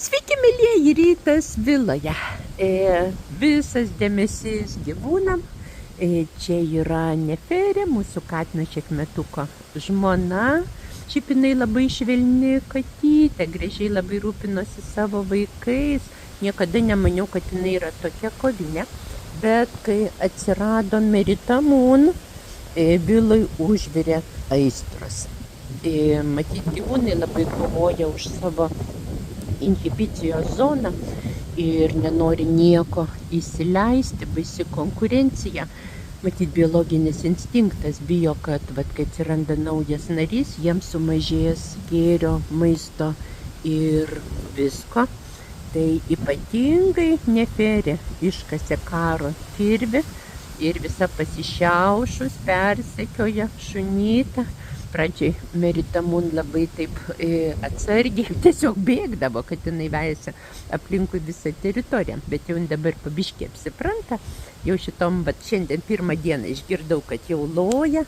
Sveiki, mėlyjeji, rytas viloje. Visas dėmesys gyvūnam. Čia yra Neferė, mūsų katino šekmetuko žmona. Šiaip jinai labai švelni katytė, gražiai labai rūpinosi savo vaikais. Niekada nemaniau, kad jinai yra tokia kovinė. Bet kai atsirado Meritamun, viloj užvirė aistros. Matyt, gyvūnai labai kovoja už savo inhibicijos zoną ir nenori nieko įsileisti, baisi konkurencija. Matyt, biologinis instinktas bijo, kad kai atsiranda naujas narys, jiems sumažės gėrio, maisto ir visko. Tai ypatingai Neferė iškasė karo kirvį ir visa pasišiaušus persekioja šunytą. Pradžiai Meritamun labai taip atsargiai tiesiog bėgdavo, kad jinai vejasi aplinkui visą teritoriją. Bet jau dabar pabiškiai apsipranta. Jau šitom, šiandien pirmą dieną išgirdau, kad jau loja.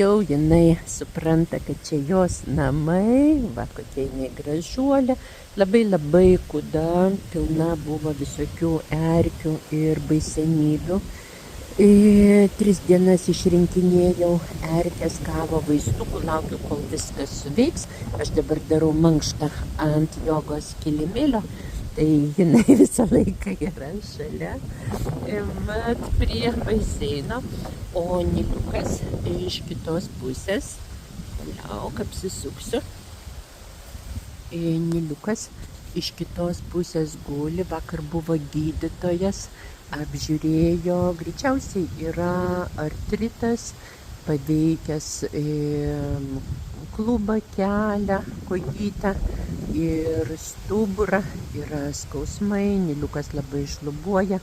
Jau jinai supranta, kad čia jos namai. Va, kokia jinai gražuolė. Labai kuda, pilna buvo visokių erkių ir baisenybių. 3 dienas išrinkinėjau erkės, gavo vaistukų, laukiu, kol viskas suveiks. Aš dabar darau mankštą ant jogos kilimėlio, tai jinai visą laiką yra šalia. Mat prie baseino, o Niliukas iš kitos pusės, lauk apsisuksiu. Niliukas iš kitos pusės guli, vakar buvo gydytojas. Apžiūrėjo, greičiausiai yra artritas, paveikęs klubą, kelią, kojytę ir stuburą, yra skausmai, Niliukas labai šlubuoja,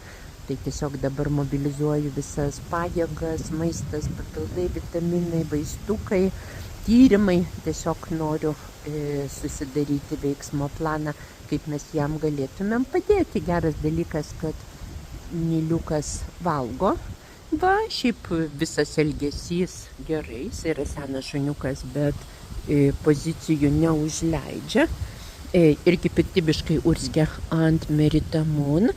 tai tiesiog dabar mobilizuoju visas pajėgas, maistas, papildai, vitaminai, vaistukai, tyrimai, tiesiog noriu susidaryti veiksmo planą, kaip mes jam galėtumėm padėti. Geras dalykas, kad Niliukas valgo. Va, šiaip visas elgesys gerai, jis yra senas šuniukas, bet pozicijų neužleidžia. Irgi piktybiškai urzgia ant Meritamun.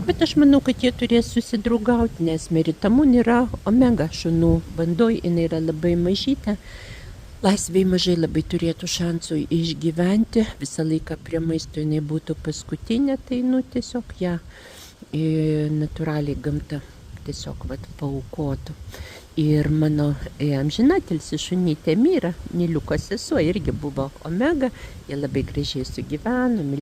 Bet aš manau, kad jie turės susidraugauti, nes Meritamun yra omega šunų bandoj, jinai yra labai mažytė. Laisvėj mažai labai turėtų šansų išgyventi. Visą laiką prie maisto jinai būtų paskutinė, tai tiesiog ją natūraliai gamta tiesiog paaukotų. Ir mano amžinatilsį šunytė Mira, Niliuko sesuo, irgi buvo omega, jie labai gražiai sugyveno.